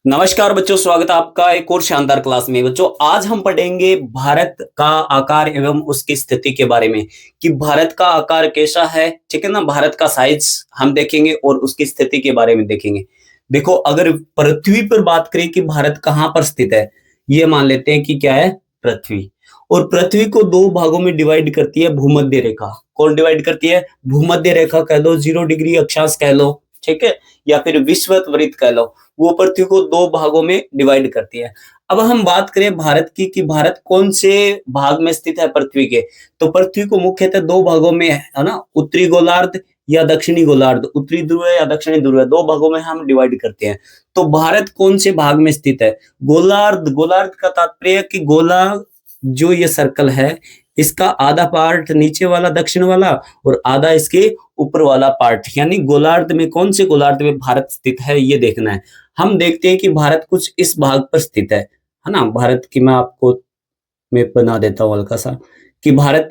नमस्कार बच्चों, स्वागत है आपका एक और शानदार क्लास में। बच्चों, आज हम पढ़ेंगे भारत का आकार एवं उसकी स्थिति के बारे में कि भारत का आकार कैसा है। ठीक है ना, भारत का साइज हम देखेंगे और उसकी स्थिति के बारे में देखेंगे। देखो, अगर पृथ्वी पर बात करें कि भारत कहाँ पर स्थित है, ये मान लेते हैं कि क्या है, पृथ्वी। और पृथ्वी को दो भागों में डिवाइड करती है भूमध्य रेखा। कौन डिवाइड करती है? भूमध्य रेखा कह लो, 0 डिग्री अक्षांश कह लो, ठीक है, या फिर विषुवत वृत्त कह लो। वो पृथ्वी को दो भागों में डिवाइड करती है। अब हम बात करें भारत की कि भारत कौन से भाग में स्थित है पृथ्वी के, तो पृथ्वी को मुख्यतः दो भागों में है ना, उत्तरी गोलार्ध या दक्षिणी गोलार्ध, उत्तरी ध्रुव या दक्षिणी ध्रुव, दो भागों में हम डिवाइड करते हैं। तो भारत कौन से भाग में स्थित है? गोलार्ध। गोलार्ध का तात्पर्य कि गोला, जो ये सर्कल है, इसका आधा पार्ट नीचे वाला दक्षिण वाला और आधा इसके ऊपर वाला पार्ट, यानी गोलार्ध में कौन से गोलार्ध में भारत स्थित है, ये देखना है। हम देखते हैं कि भारत कुछ इस भाग पर स्थित है ना। भारत की मैं आपको मैप बना देता हूँ हल्का सा, कि भारत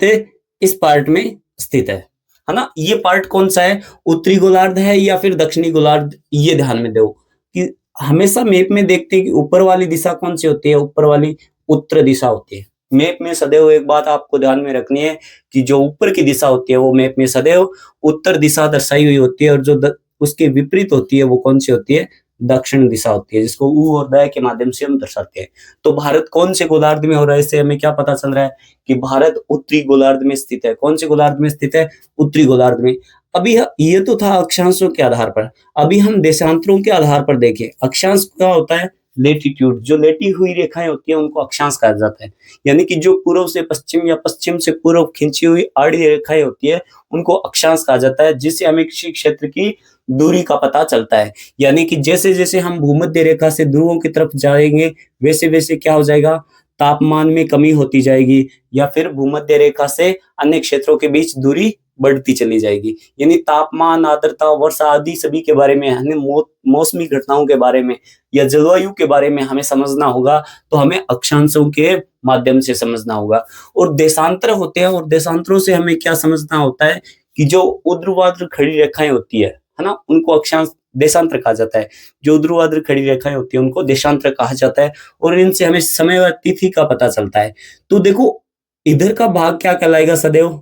इस पार्ट में स्थित है ना। ये पार्ट कौन सा है? उत्तरी गोलार्ध है या फिर दक्षिणी गोलार्ध, ये ध्यान में दो कि हमेशा मैप में देखते हैं कि ऊपर वाली दिशा कौन सी होती है, ऊपर वाली उत्तर दिशा होती है। मैप में सदैव एक बात आपको ध्यान में रखनी है कि जो ऊपर की दिशा होती है वो मैप में सदैव उत्तर दिशा दर्शाई हुई होती है, और जो उसके विपरीत होती है वो कौन सी होती है? दक्षिण दिशा होती है, जिसको उ और द के माध्यम से हम दर्शाते हैं। तो भारत कौन से गोलार्ध में हो रहा है, इससे हमें क्या पता चल रहा है कि भारत उत्तरी गोलार्ध में स्थित है। कौन से गोलार्ध में स्थित है? उत्तरी गोलार्ध में। अभी ये तो था अक्षांशों के आधार पर। अभी हम देशांतरों के आधार पर देखें। अक्षांश क्या होता है? लेटीट्यूड। जो लेटी हुई रेखाएं होती है उनको अक्षांश कहा जाता है, यानी कि जो पूर्व से पश्चिम या पश्चिम से पूर्व खींची हुई आड़ी रेखाएं होती है उनको अक्षांश कहा जाता है, जिससे हमें किसी क्षेत्र की दूरी का पता चलता है। यानी कि जैसे जैसे हम भूमध्य रेखा से ध्रुवों की तरफ जाएंगे, वैसे वैसे क्या हो जाएगा? तापमान में कमी होती जाएगी, या फिर भूमध्य रेखा से अन्य क्षेत्रों के बीच दूरी बढ़ती चली जाएगी। यानी तापमान, आर्द्रता, वर्षा आदि सभी के बारे में, हमें मौसमी घटनाओं के बारे में या जलवायु के बारे में हमें समझना होगा, तो हमें अक्षांशों के माध्यम से समझना होगा। और देशांतर होते हैं, और देशांतरों से हमें क्या समझना होता है कि जो ऊर्ध्वाधर खड़ी रेखाएं होती है ना, उनको अक्षांश देशांतर कहा जाता है। जो ऊर्ध्वाधर खड़ी रेखाएं होती है उनको देशांतर कहा जाता है, और इनसे हमें समय व तिथि का पता चलता है। तो देखो, इधर का भाग क्या कहलाएगा? सदैव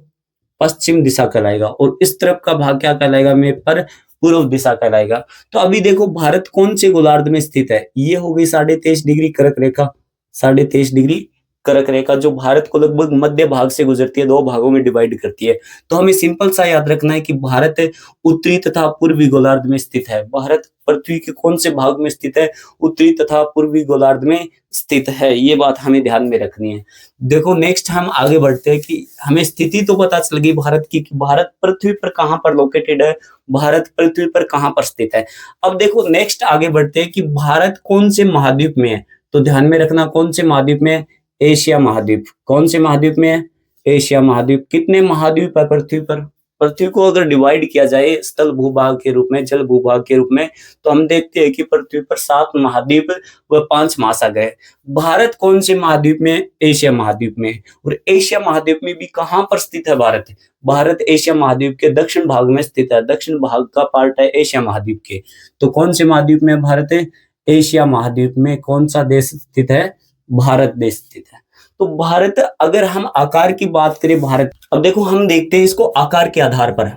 पश्चिम दिशा कहलाएगा, और इस तरफ का भाग क्या कहलाएगा मैप पर? पूर्व दिशा कहलाएगा। तो अभी देखो, भारत कौन से गोलार्ध में स्थित है? ये हो गई 23.5 डिग्री कर्क रेखा। 23.5 डिग्री कर्क रेखा जो भारत को लगभग मध्य भाग से गुजरती है, दो भागों में डिवाइड करती है। तो हमें सिंपल सा याद रखना है कि भारत उत्तरी तथा पूर्वी गोलार्ध में स्थित है। भारत पृथ्वी के कौन से भाग में स्थित है? उत्तरी तथा पूर्वी गोलार्ध में स्थित है। ये बात हमें ध्यान में रखनी है। देखो, नेक्स्ट हम आगे बढ़ते हैं कि हमें स्थिति तो पता चल गई भारत की कि भारत पृथ्वी पर कहाँ पर लोकेटेड है, भारत पृथ्वी पर कहाँ पर स्थित है। अब देखो, नेक्स्ट आगे बढ़ते हैं कि भारत कौन से महाद्वीप में है। तो ध्यान में रखना, कौन से महाद्वीप में है? एशिया महाद्वीप। कौन से महाद्वीप में है? एशिया महाद्वीप। कितने महाद्वीप है पृथ्वी पर? पृथ्वी को अगर डिवाइड किया जाए स्थल भूभाग के रूप में, जल भूभाग के रूप में, तो हम देखते हैं कि पृथ्वी पर 7 महाद्वीप व 5 महासागर है। भारत कौन से महाद्वीप में? एशिया महाद्वीप में। और एशिया महाद्वीप में भी कहाँ पर स्थित है भारत? भारत एशिया महाद्वीप के दक्षिण भाग में स्थित है। दक्षिण भाग का पार्ट है एशिया महाद्वीप के। तो कौन से महाद्वीप में भारत है? एशिया महाद्वीप में कौन सा देश स्थित है? भारत देश स्थित है। तो भारत, अगर हम आकार की बात करें भारत, अब देखो हम देखते हैं इसको आकार के आधार पर।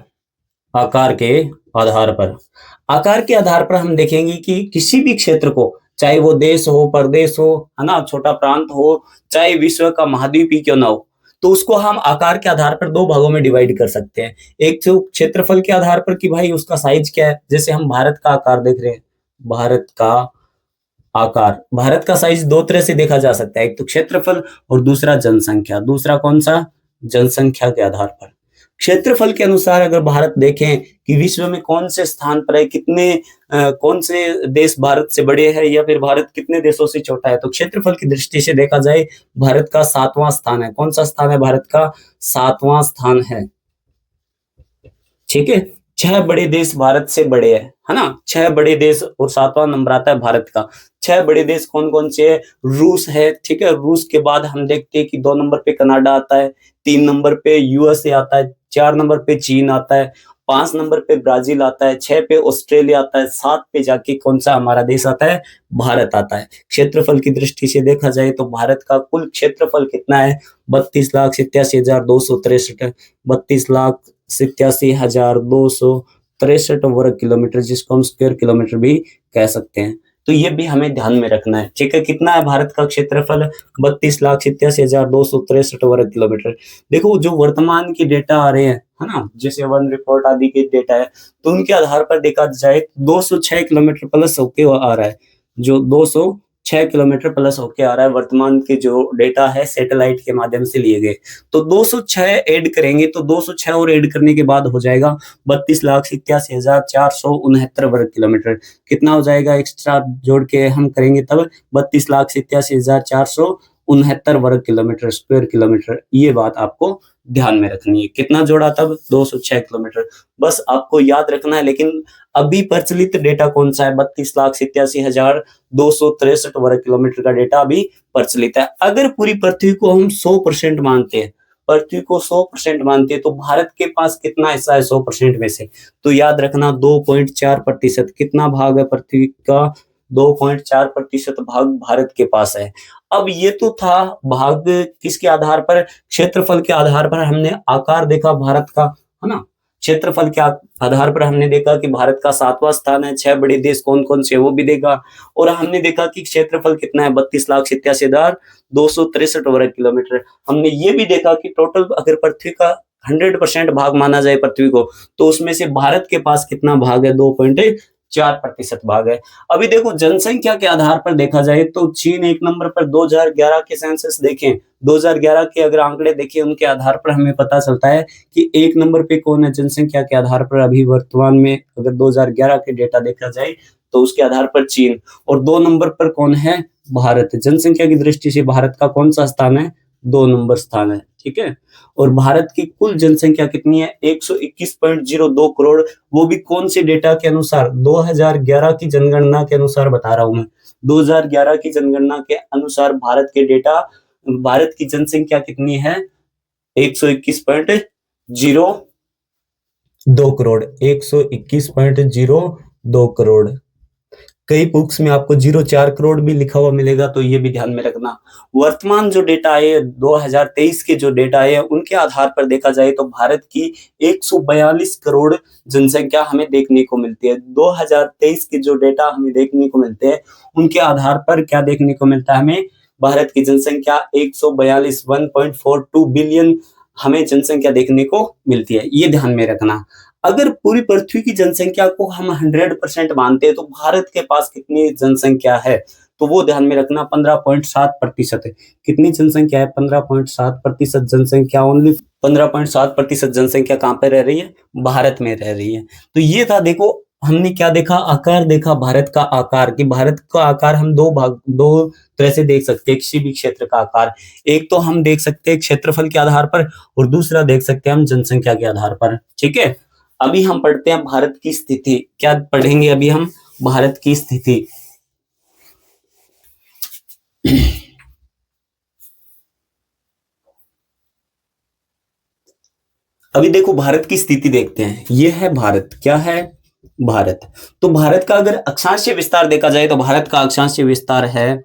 आकार के आधार पर, आकार के आधार पर हम देखेंगे कि किसी भी क्षेत्र को, चाहे वो देश हो, प्रदेश हो, है ना, छोटा प्रांत हो, चाहे विश्व का महाद्वीप ही क्यों ना हो, तो उसको हम आकार के आधार पर दो भागों में डिवाइड कर सकते हैं। एक तो क्षेत्रफल के आधार पर कि भाई उसका साइज क्या है। जैसे हम भारत का आकार देख रहे हैं, भारत का आकार, भारत का साइज दो तरह से देखा जा सकता है, एक तो क्षेत्रफल और दूसरा जनसंख्या। दूसरा कौन सा? जनसंख्या के आधार पर। क्षेत्रफल के अनुसार अगर भारत देखें कि विश्व में कौन से स्थान पर है, कौन से देश भारत से बड़े हैं, या फिर भारत कितने देशों से छोटा है, तो क्षेत्रफल की दृष्टि से देखा जाए भारत का 7वां स्थान है। कौन सा स्थान है? भारत का 7वां स्थान है। ठीक है, 6 बड़े देश भारत से बड़े हैं, है ना। 6 बड़े देश और 7वां नंबर आता है भारत का। 6 बड़े देश कौन कौन से है? रूस है, ठीक है। रूस के बाद हम देखते हैं कि 2 नंबर पे कनाडा आता है, 3 नंबर पे यूएसए आता है, 4 नंबर पे चीन आता है, 5 नंबर पे ब्राजील आता है, 6 पे ऑस्ट्रेलिया आता है, 7 पे जाके कौन सा हमारा देश आता है, भारत आता है। क्षेत्रफल की दृष्टि से देखा जाए तो भारत का कुल क्षेत्रफल कितना है, 32,87,263 32,87,263 वर्ग किलोमीटर, जिसको हम स्क्वायर किलोमीटर भी कह सकते हैं। तो ये भी हमें ध्यान में रखना है, ठीक है। कितना है भारत का क्षेत्रफल, 32,87,263 वर्ग किलोमीटर। देखो जो वर्तमान की डेटा आ रहे हैं, है ना, जैसे वन रिपोर्ट आदि के डेटा है, तो उनके आधार पर देखा जाए 206 किलोमीटर प्लस होके आ रहा है, जो 206 किलोमीटर प्लस होके आ रहा है वर्तमान के जो डेटा है सैटेलाइट के माध्यम से लिए गए। तो 206 ऐड करेंगे तो 206 और ऐड करने के बाद हो जाएगा 32,87,469 वर्ग किलोमीटर। कितना हो जाएगा एक्स्ट्रा जोड़ के हम करेंगे तब 32,87,469 वर्ग किलोमीटर, स्क्वायर किलोमीटर। ये बात आपको ध्यान में रखनी है। कितना जोड़ा तब, 206 किलोमीटर। बस आपको याद रखना है। लेकिन अभी प्रचलित डेटा कौन सा है, 32,87,263 वर्ग किलोमीटर का डेटा अभी प्रचलित है। अगर पूरी पृथ्वी को हम 100% मानते हैं, पृथ्वी को 100% मानते हैं, तो भारत के पास कितना हिस्सा है 100% में से, तो याद रखना 2.4%। कितना भाग है पृथ्वी का, 2.4% भाग भारत के पास है। अब ये तो था भाग किसके आधार पर, क्षेत्रफल के आधार पर हमने आकार देखा भारत का, है ना। क्षेत्रफल के आधार पर हमने देखा कि भारत का 7वां स्थान है। 6 बड़े देश कौन कौन से, वो भी देखा। और हमने देखा कि क्षेत्रफल कितना है, 32,87,263 वर्ग किलोमीटर। हमने ये भी देखा कि टोटल अगर पृथ्वी का 100% भाग माना जाए पृथ्वी को, तो उसमें से भारत के पास कितना भाग है, 2.4% भाग है। अभी देखो जनसंख्या के आधार पर देखा जाए तो चीन 1 नंबर पर, 2011 के सेंसस देखें, 2011 के अगर आंकड़े देखें, उनके आधार पर हमें पता चलता है कि 1 नंबर पे कौन है जनसंख्या के आधार पर अभी वर्तमान में, अगर 2011 के डेटा देखा जाए तो उसके आधार पर चीन। और 2 नंबर पर कौन है, भारत। जनसंख्या की दृष्टि से भारत का कौन सा स्थान है, 2 नंबर स्थान है, ठीक है। और भारत की कुल जनसंख्या कितनी है, 121.02 करोड़। वो भी कौन से डेटा के अनुसार, 2011 की जनगणना के अनुसार बता रहा हूं मैं। 2011 की जनगणना के अनुसार भारत के डेटा, भारत की जनसंख्या कितनी है, 121.02 करोड़, 121.02 करोड़। कई बुक्स में आपको 0.4 करोड़ भी लिखा हुआ मिलेगा, तो ये भी ध्यान में रखना। वर्तमान जो डेटा है 2023 के जो डेटा है, उनके आधार पर देखा जाए तो भारत की 142 करोड़ जनसंख्या हमें देखने को मिलती है। 2023 के जो डेटा हमें देखने को मिलते हैं, उनके आधार पर क्या देखने को मिलता है हमें, भारत की जनसंख्या 142, 1.42 बिलियन हमें जनसंख्या देखने को मिलती है। ये ध्यान में रखना। अगर पूरी पृथ्वी की जनसंख्या को हम 100% मानते हैं, तो भारत के पास कितनी जनसंख्या है, तो वो ध्यान में रखना, 15.7% है। कितनी जनसंख्या है, 15.7% जनसंख्या, ओनली 15.7% जनसंख्या कहाँ पे रह रही है, भारत में रह रही है। तो ये था, देखो हमने क्या देखा, आकार देखा भारत का आकार, कि भारत का आकार हम दो तरह से देख सकते हैं किसी भी क्षेत्र का आकार। एक तो हम देख सकते हैं क्षेत्रफल के आधार पर, और दूसरा देख सकते हैं हम जनसंख्या के आधार पर, ठीक है। अभी हम पढ़ते हैं भारत की स्थिति। क्या पढ़ेंगे अभी हम, भारत की स्थिति। अभी देखो भारत की स्थिति देखते हैं। ये है भारत, क्या है, भारत। तो भारत का अगर अक्षांशीय विस्तार देखा जाए तो भारत का अक्षांशीय विस्तार है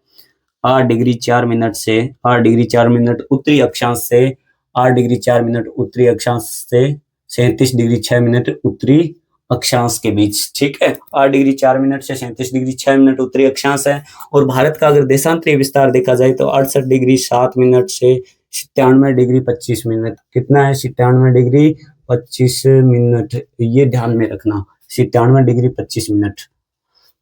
8 डिग्री 4 मिनट से 8 डिग्री 4 मिनट उत्तरी अक्षांश से 8 डिग्री 4 मिनट उत्तरी अक्षांश से 37 डिग्री 6 मिनट उत्तरी अक्षांश के बीच, ठीक है। 8 डिग्री 4 मिनट से 37 डिग्री 6 मिनट उत्तरी अक्षांश है। और भारत का अगर देशांतरीय विस्तार देखा जाए तो 68 डिग्री 7 मिनट से 97 डिग्री 25 मिनट। कितना है, 97 डिग्री 25 मिनट। ये ध्यान में रखना, 97 डिग्री 25 मिनट।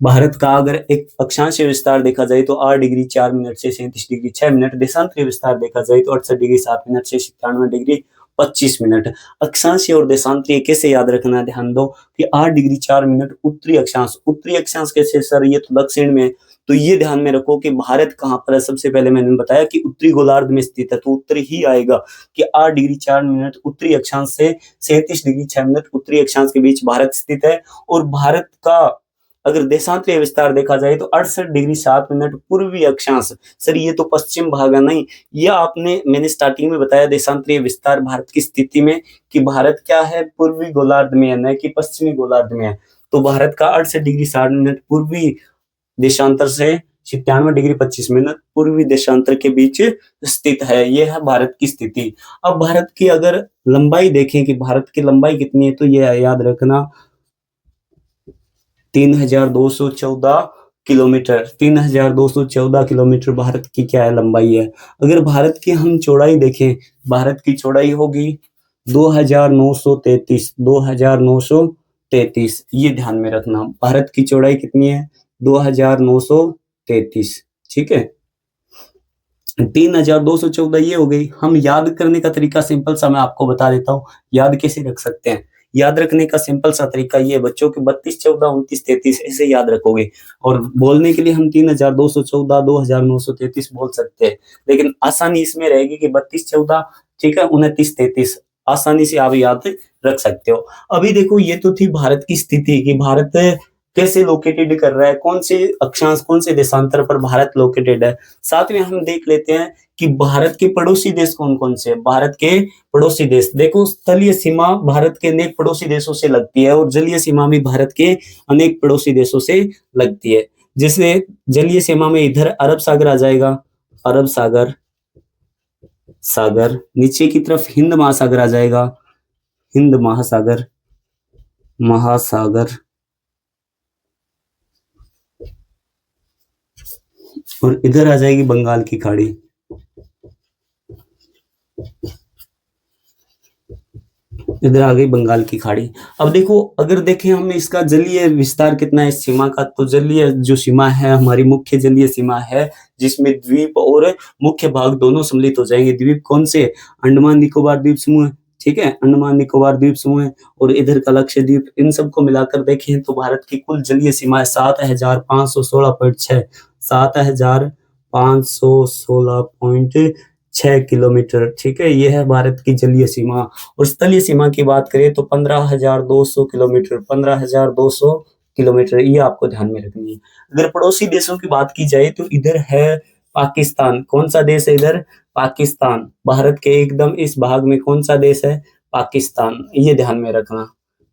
भारत का अगर एक अक्षांशीय विस्तार देखा जाए तो 8 डिग्री 4 मिनट से 37 डिग्री 6 मिनट। देशांतरीय विस्तार देखा जाए तो 68 डिग्री 7 मिनट से 97 डिग्री 25 मिनट। अक्षांशीय और देशांतरीय कैसे याद रखना है, ध्यान दो कि 8 डिग्री 4 मिनट उत्तरी अक्षांश कैसे सर, ये तो दक्षिण में। तो ये ध्यान में रखो कि भारत कहाँ पर है। सबसे पहले मैंने बताया कि उत्तरी गोलार्ध में स्थित है, तो उत्तर ही आएगा कि 8 डिग्री 4 मिनट उत्तरी अक्षांश से 37 डिग्री 6 मिनट उत्तरी अक्षांश के बीच भारत स्थित है। और भारत का अगर देशांतरीय विस्तार देखा जाए तो 68 डिग्री 7 मिनट पूर्वी अक्षांश। सर ये तो पश्चिम भाग है, नहीं, ये आपने मैंने स्टार्टिंग में बताया देशांतरीय विस्तार भारत की स्थिति में कि भारत क्या है, पूर्वी गोलार्ध में है, न कि पश्चिमी गोलार्ध में है। तो भारत का 68 डिग्री 60 मिनट पूर्वी देशांतर से 97 डिग्री 25 मिनट पूर्वी देशांतर के बीच स्थित है। ये है भारत की स्थिति। अब भारत की अगर लंबाई देखें कि भारत की लंबाई कितनी है, तो ये याद रखना 3214 किलोमीटर। 3214 किलोमीटर भारत की क्या है, लंबाई है। अगर भारत की हम चौड़ाई देखें, भारत की चौड़ाई होगी 2933। 2933 ये ध्यान में रखना, भारत की चौड़ाई कितनी है, 2933। ठीक है, 3214 ये हो गई। हम याद करने का तरीका सिंपल सा मैं आपको बता देता हूँ, याद कैसे रख सकते हैं। याद रखने का सिंपल सा तरीका ये बच्चों के 32 14 29 33 ऐसे याद रखोगे, और बोलने के लिए हम 3214 2933 बोल सकते हैं, लेकिन आसानी इसमें रहेगी कि 32 14, ठीक है, 29 33 आसानी से आप याद रख सकते हो। अभी देखो ये तो थी भारत की स्थिति कि भारत कैसे लोकेटेड कर रहा है, कौन से अक्षांश कौन से देशांतर पर भारत लोकेटेड है। साथ में हम देख लेते हैं कि भारत के पड़ोसी देश कौन कौन से हैं। भारत के पड़ोसी देश देखो, स्थलीय सीमा भारत के अनेक पड़ोसी देशों से लगती है, और जलीय सीमा भी भारत के अनेक पड़ोसी देशों से लगती है। जैसे जलीय सीमा में इधर अरब सागर आ जाएगा, अरब सागर सागर, नीचे की तरफ हिंद महासागर आ जाएगा, हिंद महासागर महासागर, और इधर आ जाएगी बंगाल की खाड़ी। इधर आ गई बंगाल की खाड़ी। अब देखो अगर देखें हम इसका जलीय विस्तार कितना है इस सीमा का, तो जलीय जो सीमा है हमारी मुख्य जलीय सीमा है, जिसमें द्वीप और मुख्य भाग दोनों सम्मिलित हो जाएंगे। द्वीप कौन से, अंडमान निकोबार द्वीप समूह, ठीक है, अंडमान निकोबार द्वीप समूह है, और इधर का लक्षद्वीप। इन सबको मिलाकर देखें तो भारत की कुल जलीय सीमा है 7516.6, 7516.6 किलोमीटर। ठीक है, यह है भारत की जलीय सीमा। और स्थलीय सीमा की बात करें तो 15,200 किलोमीटर, 15,200 किलोमीटर, ये आपको ध्यान में रखनी है। अगर पड़ोसी देशों की बात की जाए तो इधर है पाकिस्तान। कौन सा देश है इधर, पाकिस्तान। भारत के एकदम इस भाग में कौन सा देश है, पाकिस्तान, ये ध्यान में रखना।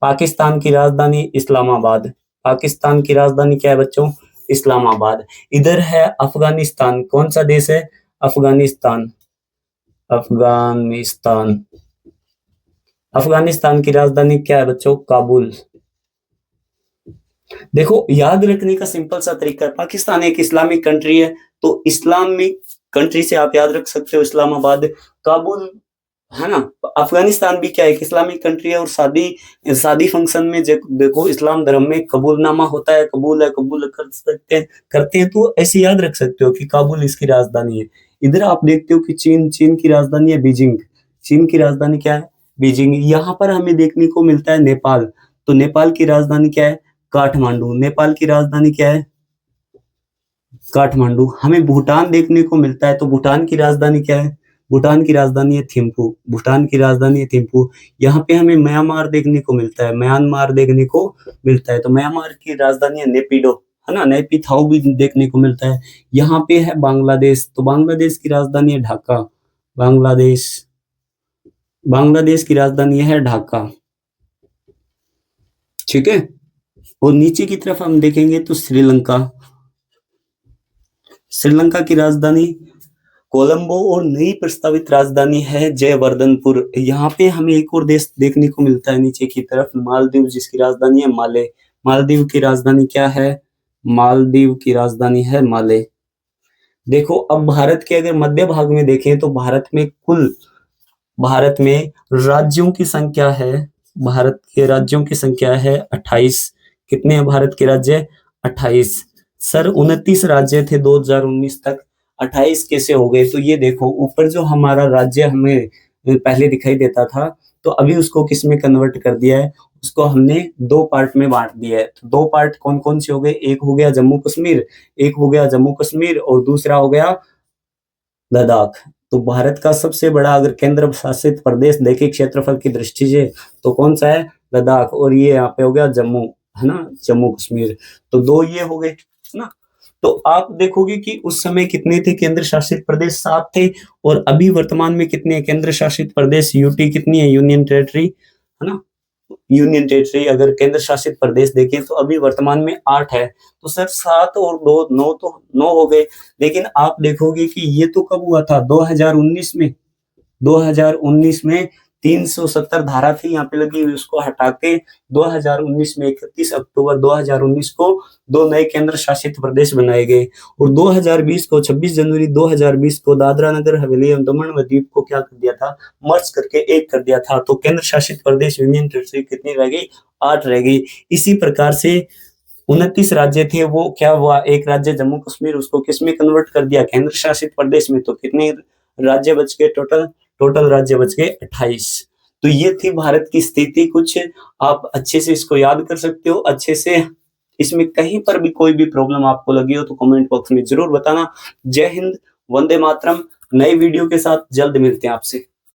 पाकिस्तान की राजधानी इस्लामाबाद। पाकिस्तान की राजधानी क्या है बच्चों, इस्लामाबाद। इधर है अफगानिस्तान। कौन सा देश है, अफगानिस्तान। अफगानिस्तान, अफगानिस्तान की राजधानी क्या है बच्चों, काबुल। देखो याद रखने का सिंपल सा तरीका, पाकिस्तान एक इस्लामिक कंट्री है, तो इस्लामिक कंट्री से आप याद रख सकते हो इस्लामाबाद। काबुल है ना, अफगानिस्तान भी क्या है, एक इस्लामिक कंट्री है, और शादी फंक्शन में देखो इस्लाम धर्म में कबूलनामा होता है, कबूल है, कबूल कर सकते हैं, करते हैं, तो ऐसे याद रख सकते हो कि काबुल इसकी राजधानी है। इधर आप देखते हो कि चीन की राजधानी है बीजिंग। चीन की राजधानी क्या है, बीजिंग। यहाँ पर हमें देखने को मिलता है नेपाल, तो नेपाल की राजधानी क्या है, काठमांडू। नेपाल की राजधानी क्या है, काठमांडू। हमें भूटान देखने को मिलता है, तो भूटान की राजधानी क्या है, भूटान की राजधानी है थिम्पू। भूटान की राजधानी है थिम्पू। यहाँ पे हमें म्यांमार देखने को मिलता है, म्यांमार देखने को मिलता है, तो म्यांमार की राजधानी है नेपिडो, है ना, नेपिथाउ भी देखने को मिलता है। यहाँ पे है बांग्लादेश, तो बांग्लादेश की राजधानी है ढाका। बांग्लादेश, बांग्लादेश की राजधानी है ढाका। ठीक है, और नीचे की तरफ हम देखेंगे तो श्रीलंका। श्रीलंका की राजधानी कोलंबो, और नई प्रस्तावित राजधानी है जयवर्धनपुर। यहाँ पे हमें एक और देश देखने को मिलता है नीचे की तरफ, मालदीव, जिसकी राजधानी है माले। मालदीव की राजधानी क्या है, मालदीव की राजधानी है माले। देखो अब भारत के अगर मध्य भाग में देखें तो भारत में राज्यों की संख्या है, भारत के राज्यों की संख्या है 28। कितने हैं भारत के राज्य, 28। सर 29 राज्य थे 2019 तक, 28 कैसे हो गए, तो ये देखो ऊपर जो हमारा राज्य हमें पहले दिखाई देता था, तो अभी उसको किस में कन्वर्ट कर दिया है, उसको हमने दो पार्ट में बांट दिया है। तो दो पार्ट कौन कौन से हो गए, एक हो गया जम्मू कश्मीर, एक हो गया जम्मू कश्मीर, और दूसरा हो गया लद्दाख। तो भारत का सबसे बड़ा अगर केंद्र शासित प्रदेश देखे क्षेत्रफल की दृष्टि से तो कौन सा है, लद्दाख, और ये यहाँ पे हो गया जम्मू। है ना, जम्मू कश्मीर। तो 2 ये हो गए, है ना? तो आप देखोगे कि उस समय कितने थे केंद्र शासित प्रदेश? 7 थे। और अभी वर्तमान में कितने हैं केंद्र शासित प्रदेश? यूटी कितनी है, यूनियन टेरिटरी, है ना? यूनियन टेरिटरी अगर केंद्र शासित प्रदेश देखें तो अभी वर्तमान में 8 है। तो सर 7 और 2 9, तो 9 हो गए। लेकिन आप देखोगे कि ये तो कब हुआ था? 2019 में। 2019 में 370 धारा थी यहाँ पे लगी हुई, उसको हटा के 2019 में 31 अक्टूबर 2019 को 2 नए केंद्र शासित प्रदेश बनाए गए। और 2020 को 26 जनवरी 2020 को दादरा नगर हवेली एवं दमन व दीप को क्या कर दिया था? मर्ज करके एक कर दिया था। तो केंद्र शासित प्रदेश यूनियन टेरिटरी कितनी रह गई? 8 रह गई। इसी प्रकार से 29 राज्य थे, वो क्या हुआ? एक राज्य जम्मू कश्मीर, उसको किस में कन्वर्ट कर दिया? केंद्र शासित प्रदेश में। तो कितने राज्य बच गए टोटल? टोटल राज्य बच गए 28। तो ये थी भारत की स्थिति कुछ। आप अच्छे से इसको याद कर सकते हो, अच्छे से। इसमें कहीं पर भी कोई भी प्रॉब्लम आपको लगी हो तो कमेंट बॉक्स में जरूर बताना। जय हिंद, वंदे मातरम। नई वीडियो के साथ जल्द मिलते हैं आपसे।